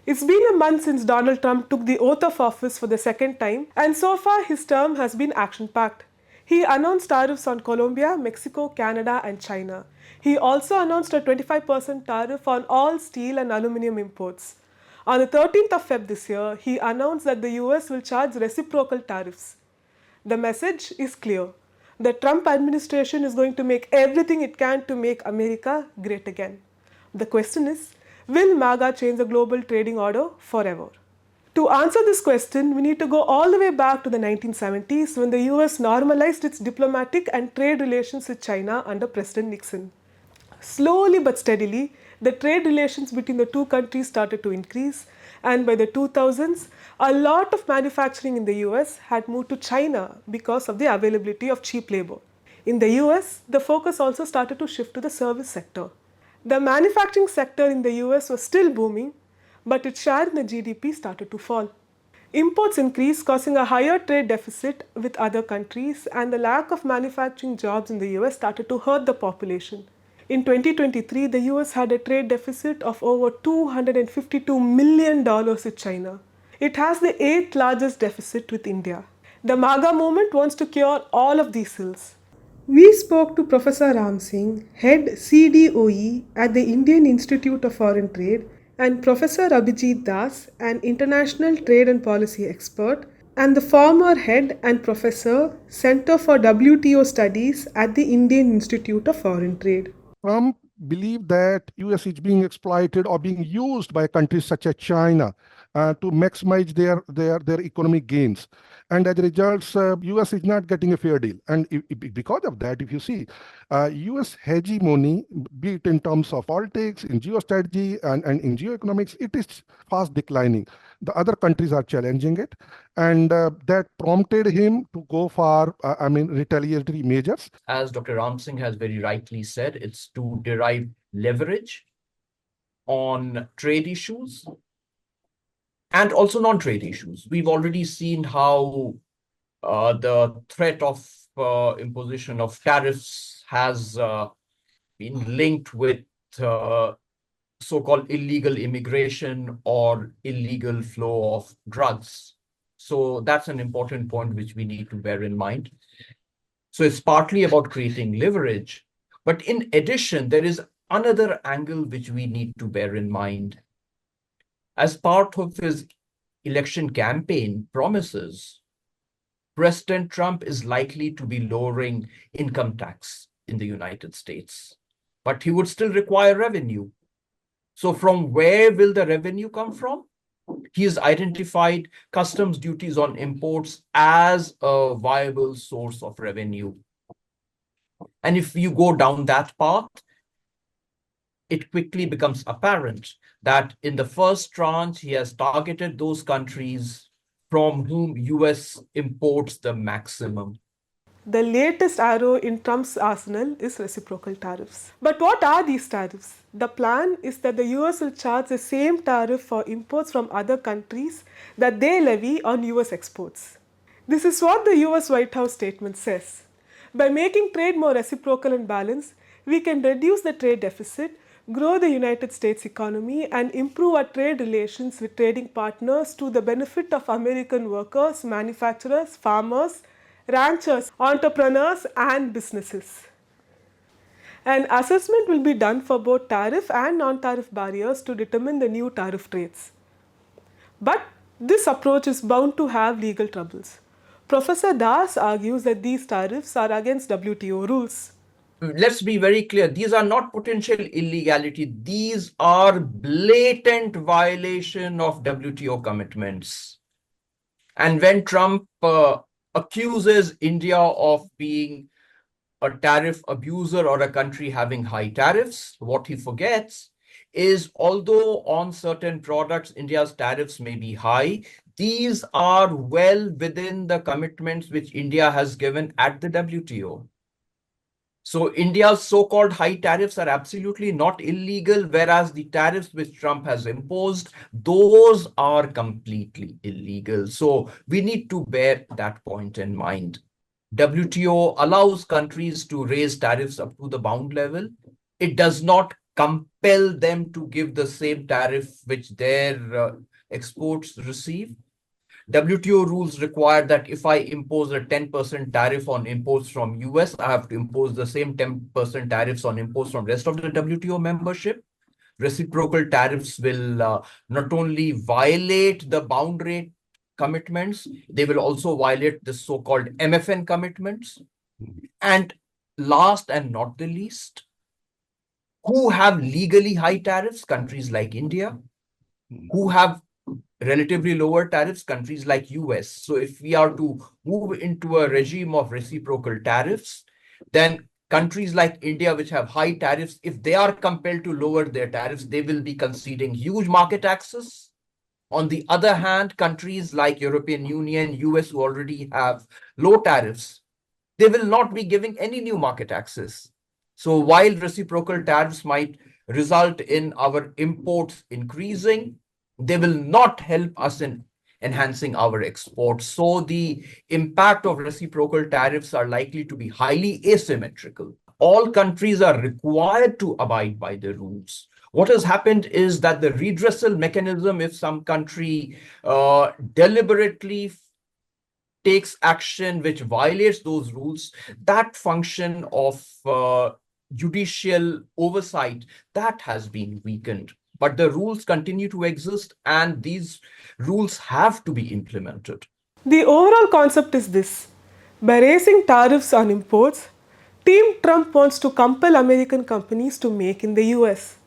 It's been a month since Donald Trump took the oath of office for the second time, and so far his term has been action packed. He announced tariffs on Colombia, Mexico, Canada, and China. He also announced a 25% tariff on all steel and aluminium imports. On the 13th of Feb this year, he announced that the US will charge reciprocal tariffs. The message is clear. The Trump administration is going to make everything it can to make America great again. The question is, will MAGA change the global trading order forever? To answer this question, we need to go all the way back to the 1970s when the US normalized its diplomatic and trade relations with China under President Nixon. Slowly but steadily, the trade relations between the two countries started to increase, and by the 2000s, a lot of manufacturing in the US had moved to China because of the availability of cheap labor. In the US, the focus also started to shift to the service sector. The manufacturing sector in the US was still booming, but its share in the GDP started to fall. Imports increased, causing a higher trade deficit with other countries, and the lack of manufacturing jobs in the US started to hurt the population. In 2023, the US had a trade deficit of over $252 million with China. It has the 8th largest deficit with India. The MAGA movement wants to cure all of these ills. We spoke to Professor Ram Singh, head CDOE at the Indian Institute of Foreign Trade, and Professor Abhijit Das, an international trade and policy expert, and the former head and professor, Center for WTO Studies at the Indian Institute of Foreign Trade. Trump believe that US is being exploited or being used by countries such as China to maximize their economic gains. And as a result, US is not getting a fair deal. And because of that, if you see, US hegemony, be it in terms of politics, in geostrategy, and in geoeconomics, it is fast declining. The other countries are challenging it. And that prompted him to go for, retaliatory measures. As Dr. Ram Singh has very rightly said, it's to derive leverage on trade issues and also non-trade issues. We've already seen how the threat of imposition of tariffs has been linked with so-called illegal immigration or illegal flow of drugs. So that's an important point which we need to bear in mind. So it's partly about creating leverage, but in addition, there is another angle which we need to bear in mind. As part of his election campaign promises, President Trump is likely to be lowering income tax in the United States, but he would still require revenue. So from where will the revenue come from? He has identified customs duties on imports as a viable source of revenue. And if you go down that path, it quickly becomes apparent that in the first tranche, he has targeted those countries from whom US imports the maximum. The latest arrow in Trump's arsenal is reciprocal tariffs. But what are these tariffs? The plan is that the US will charge the same tariff for imports from other countries that they levy on US exports. This is what the US White House statement says. By making trade more reciprocal and balanced, we can reduce the trade deficit, grow the United States economy, and improve our trade relations with trading partners to the benefit of American workers, manufacturers, farmers, ranchers, entrepreneurs, and businesses. An assessment will be done for both tariff and non-tariff barriers to determine the new tariff rates. But this approach is bound to have legal troubles. Professor Das argues that these tariffs are against WTO rules. Let's be very clear. These are not potential illegality. These are blatant violation of WTO commitments. And when Trump accuses India of being a tariff abuser or a country having high tariffs, what he forgets is although on certain products India's tariffs may be high, these are well within the commitments which India has given at the WTO. So India's so-called high tariffs are absolutely not illegal, whereas the tariffs which Trump has imposed, those are completely illegal. So we need to bear that point in mind. WTO allows countries to raise tariffs up to the bound level. It does not compel them to give the same tariff which their exports receive. WTO rules require that if I impose a 10% tariff on imports from US, I have to impose the same 10% tariffs on imports from rest of the WTO membership. Reciprocal tariffs will not only violate the bound rate commitments, they will also violate the so-called MFN commitments. And last and not the least, who have legally high tariffs? Countries like India. Who have relatively lower tariffs? Countries like US. So if we are to move into a regime of reciprocal tariffs, then countries like India, which have high tariffs, if they are compelled to lower their tariffs, they will be conceding huge market access. On the other hand, countries like European Union, US, who already have low tariffs, they will not be giving any new market access. So while reciprocal tariffs might result in our imports increasing, they will not help us in enhancing our exports. So the impact of reciprocal tariffs are likely to be highly asymmetrical. All countries are required to abide by the rules. What has happened is that the redressal mechanism, if some country deliberately takes action which violates those rules, that function of judicial oversight, that has been weakened. But the rules continue to exist, and these rules have to be implemented. The overall concept is this: by raising tariffs on imports, Team Trump wants to compel American companies to make in the US.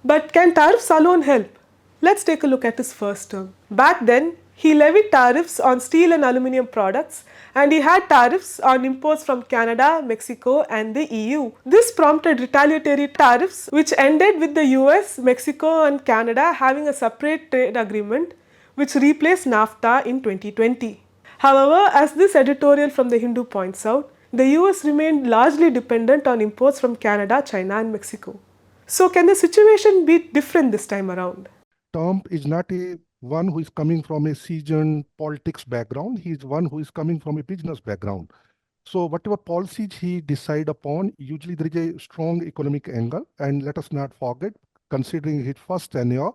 But can tariffs alone help? Let's take a look at his first term. Back then, he levied tariffs on steel and aluminium products, and he had tariffs on imports from Canada, Mexico, and the EU. This prompted retaliatory tariffs, which ended with the US, Mexico, and Canada having a separate trade agreement, which replaced NAFTA in 2020. However, as this editorial from The Hindu points out, the US remained largely dependent on imports from Canada, China, and Mexico. So, can the situation be different this time around? Trump is not a one who is coming from a seasoned politics background. He is one who is coming from a business background. So whatever policies he decide upon, usually there is a strong economic angle. And let us not forget, considering his first tenure,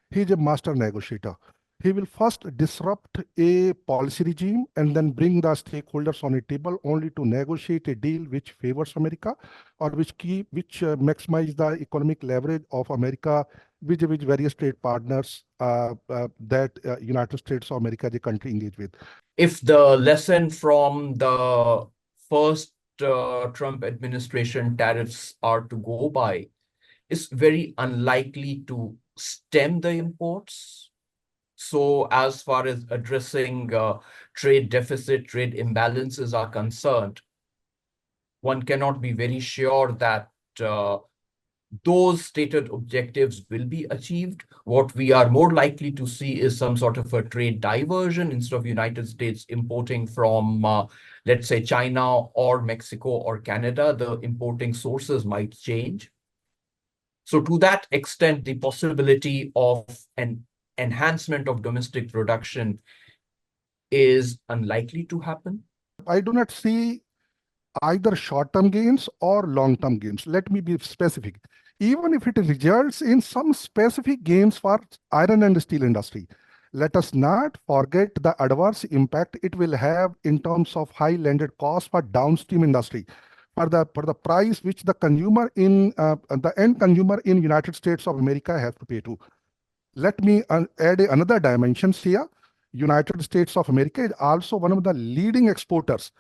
he is a master negotiator. He will first disrupt a policy regime and then bring the stakeholders on a table only to negotiate a deal which favors America or which maximize the economic leverage of America with various trade partners that United States of America, the country, engage with. If the lesson from the first Trump administration tariffs are to go by, it's very unlikely to stem the imports. So as far as addressing trade deficit, trade imbalances are concerned, one cannot be very sure that those stated objectives will be achieved. What we are more likely to see is some sort of a trade diversion. Instead of United States importing from, let's say, China or Mexico or Canada, the importing sources might change. So to that extent, the possibility of an enhancement of domestic production is unlikely to happen. I do not see either short-term gains or long-term gains. Let me be specific. Even if it results in some specific gains for iron and steel industry, let us not forget the adverse impact it will have in terms of high landed cost for downstream industry, for the price which the consumer in the end consumer in United States of America has to pay to. Let me add another dimension here. United States of America is also one of the leading exporters.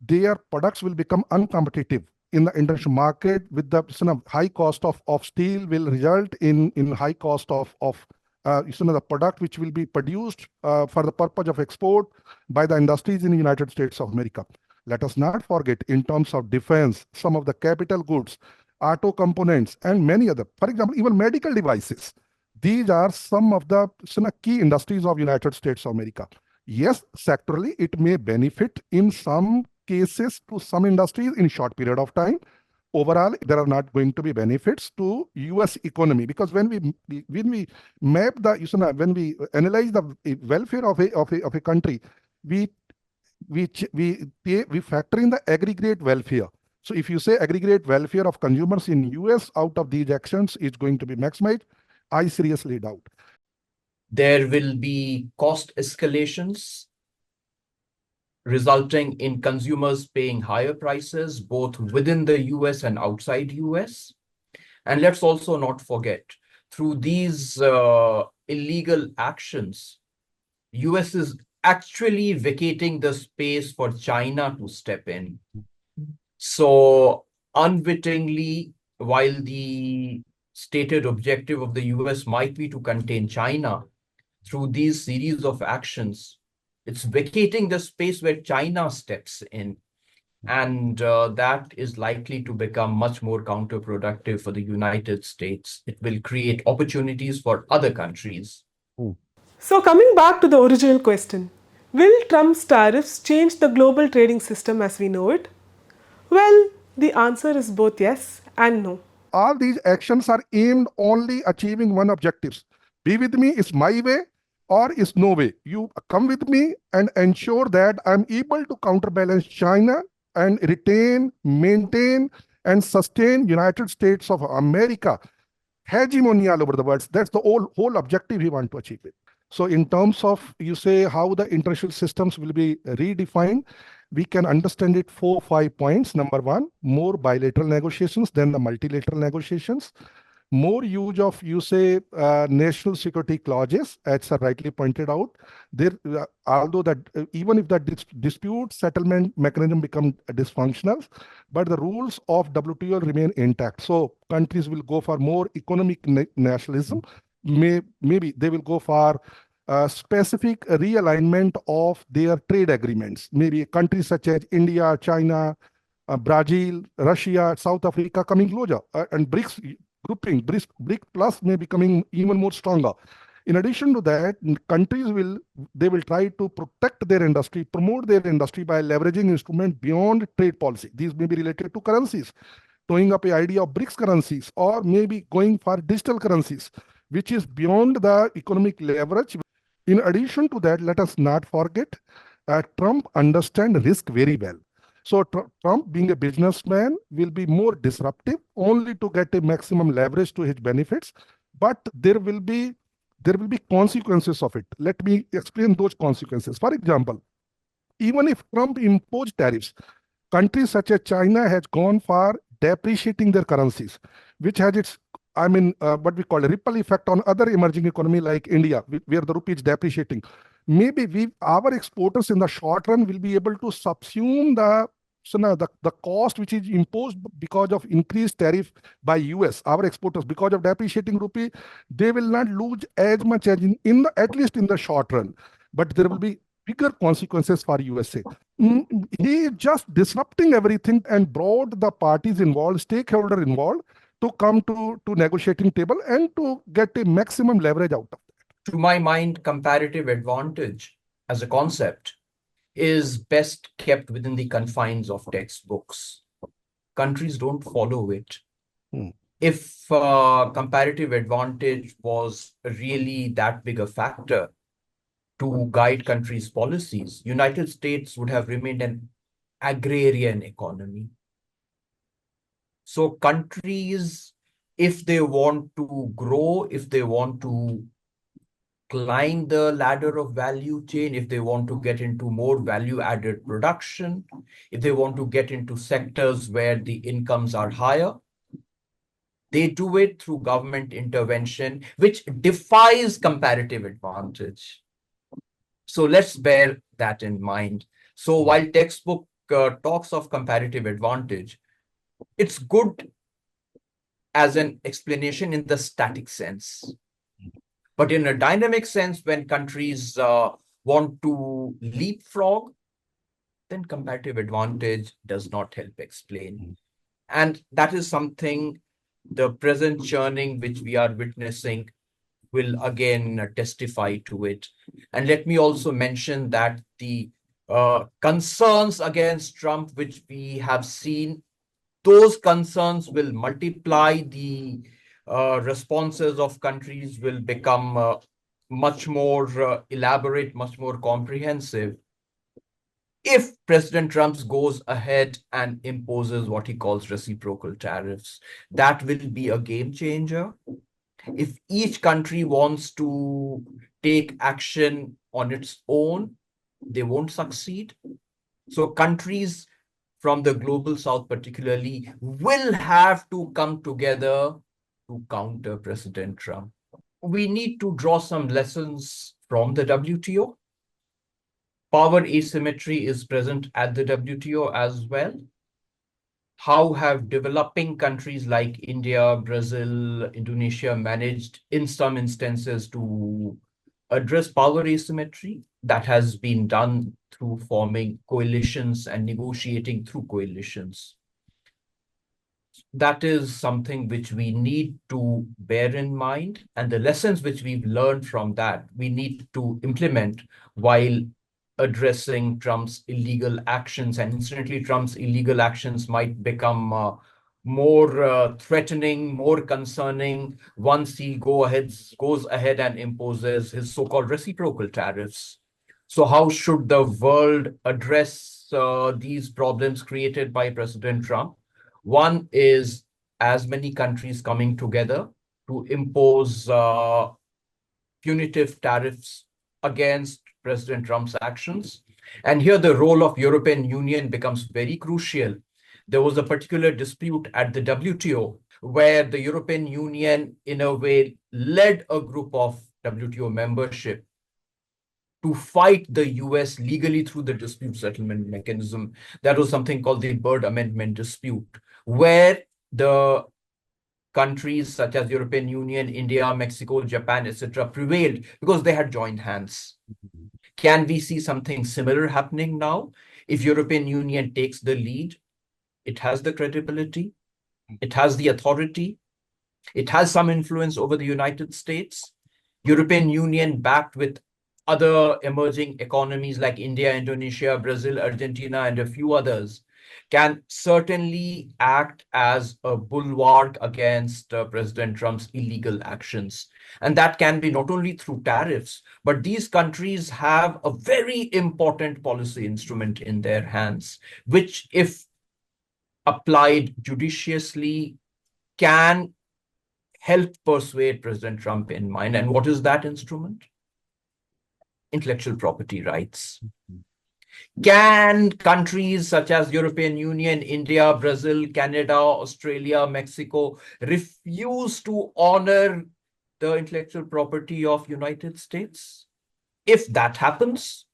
Their products will become uncompetitive in the international market with the high cost of steel will result in high cost of the product which will be produced for the purpose of export by the industries in the United States of America. Let us not forget, in terms of defense, some of the capital goods, auto components, and many other, for example, even medical devices. These are some of the key industries of United States of America. Yes, sectorally, it may benefit in some cases to some industries in a short period of time. Overall, there are not going to be benefits to U.S. economy, because when we map the when we analyze the welfare of a country, we factor in the aggregate welfare. So if you say aggregate welfare of consumers in US out of these actions is going to be maximized, I seriously doubt. There will be cost escalations resulting in consumers paying higher prices, both within the US and outside US. And let's also not forget, through these illegal actions, US is actually vacating the space for China to step in. So unwittingly, while the stated objective of the US might be to contain China, through these series of actions, it's vacating the space where China steps in. And that is likely to become much more counterproductive for the United States. It will create opportunities for other countries. So, coming back to the original question, will Trump's tariffs change the global trading system as we know it? Well, the answer is both yes and no. All these actions are aimed only achieving one objective. Be with me is my way or is no way. You come with me and ensure that I'm able to counterbalance China and retain, maintain, and sustain United States of America hegemony all over the world. That's the whole objective we want to achieve it. So in terms of, you say, how the international systems will be redefined, we can understand it 4-5 points. Number one, more bilateral negotiations than the multilateral negotiations. More use of, you say, national security clauses, as sir rightly pointed out. There, although that even if the dispute settlement mechanism become dysfunctional, but the rules of WTO remain intact. So countries will go for more economic nationalism. Maybe they will go for specific realignment of their trade agreements. Maybe countries such as India, China, Brazil, Russia, South Africa coming closer, and BRICS grouping, BRIC plus may becoming even more stronger. In addition to that, countries will try to protect their industry, promote their industry by leveraging instruments beyond trade policy. These may be related to currencies, throwing up an idea of BRICS currencies, or maybe going for digital currencies, which is beyond the economic leverage. In addition to that, let us not forget, Trump understands risk very well. So Trump, being a businessman, will be more disruptive only to get a maximum leverage to his benefits. But there will be consequences of it. Let me explain those consequences. For example, even if Trump imposed tariffs, countries such as China has gone for depreciating their currencies, which has its, what we call a ripple effect on other emerging economy like India, where the rupee is depreciating. Maybe our exporters in the short run will be able to subsume the cost which is imposed because of increased tariff by US. Our exporters, because of depreciating rupee, they will not lose as much as at least in the short run. But there will be bigger consequences for USA. He is just disrupting everything and brought the parties involved, stakeholder involved, to come to negotiating table and to get a maximum leverage out of it. To my mind, comparative advantage as a concept is best kept within the confines of textbooks. Countries don't follow it. If comparative advantage was really that big a factor to guide countries' policies, United States would have remained an agrarian economy. So countries, if they want to grow, if they want to climb the ladder of value chain, if they want to get into more value-added production, if they want to get into sectors where the incomes are higher, they do it through government intervention, which defies comparative advantage. So let's bear that in mind. So while textbook talks of comparative advantage, it's good as an explanation in the static sense. But in a dynamic sense, when countries want to leapfrog, then comparative advantage does not help explain. And that is something the present churning which we are witnessing will again testify to it. And let me also mention that the concerns against Trump, which we have seen, those concerns will multiply. The responses of countries will become much more elaborate, much more comprehensive. If President Trump goes ahead and imposes what he calls reciprocal tariffs, that will be a game changer. If each country wants to take action on its own, they won't succeed. So countries from the global south particularly will have to come together to counter President Trump. We need to draw some lessons from the WTO. Power asymmetry is present at the WTO as well. How have developing countries like India, Brazil, Indonesia managed in some instances to address power asymmetry? That has been done through forming coalitions and negotiating through coalitions. That is something which we need to bear in mind, and the lessons which we've learned from that, we need to implement while addressing Trump's illegal actions. And incidentally, Trump's illegal actions might become more threatening, more concerning once he goes ahead and imposes his so-called reciprocal tariffs. So how should the world address these problems created by President Trump? One is as many countries coming together to impose punitive tariffs against President Trump's actions. And here the role of European Union becomes very crucial. There was a particular dispute at the WTO where the European Union, in a way, led a group of WTO membership to fight the US legally through the dispute settlement mechanism. That was something called the Byrd Amendment dispute, where the countries such as European Union, India, Mexico, Japan, etc., prevailed because they had joined hands. Can we see something similar happening now? If European Union takes the lead, it has the credibility, it has the authority, it has some influence over the United States. European Union, backed with other emerging economies like India, Indonesia, Brazil, Argentina, and a few others, can certainly act as a bulwark against President Trump's illegal actions. And that can be not only through tariffs, but these countries have a very important policy instrument in their hands, which, if applied judiciously, can help persuade President Trump in mind. And what is that instrument? Intellectual property rights. Can countries such as European Union, India, Brazil, Canada, Australia, Mexico refuse to honor the intellectual property of United States? If that happens,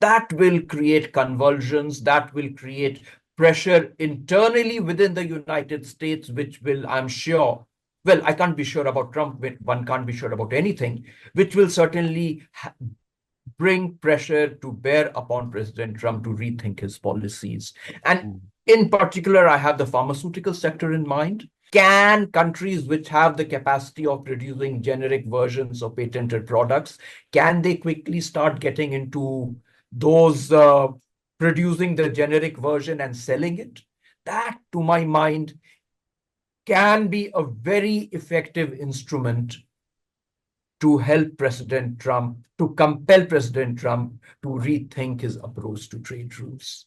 that will create convulsions, that will create pressure internally within the United States, which will, I'm sure, well, I can't be sure about Trump, one can't be sure about anything, which will certainly bring pressure to bear upon President Trump to rethink his policies. And in particular, I have the pharmaceutical sector in mind. Can countries which have the capacity of producing generic versions of patented products, can they quickly start getting into those producing the generic version and selling it? That, to my mind, can be a very effective instrument to help President Trump, to compel President Trump to rethink his approach to trade rules.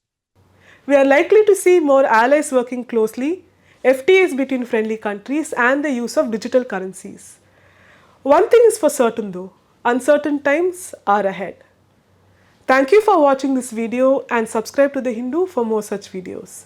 We are likely to see more allies working closely, FTAs between friendly countries, and the use of digital currencies. One thing is for certain though, uncertain times are ahead. Thank you for watching this video and subscribe to The Hindu for more such videos.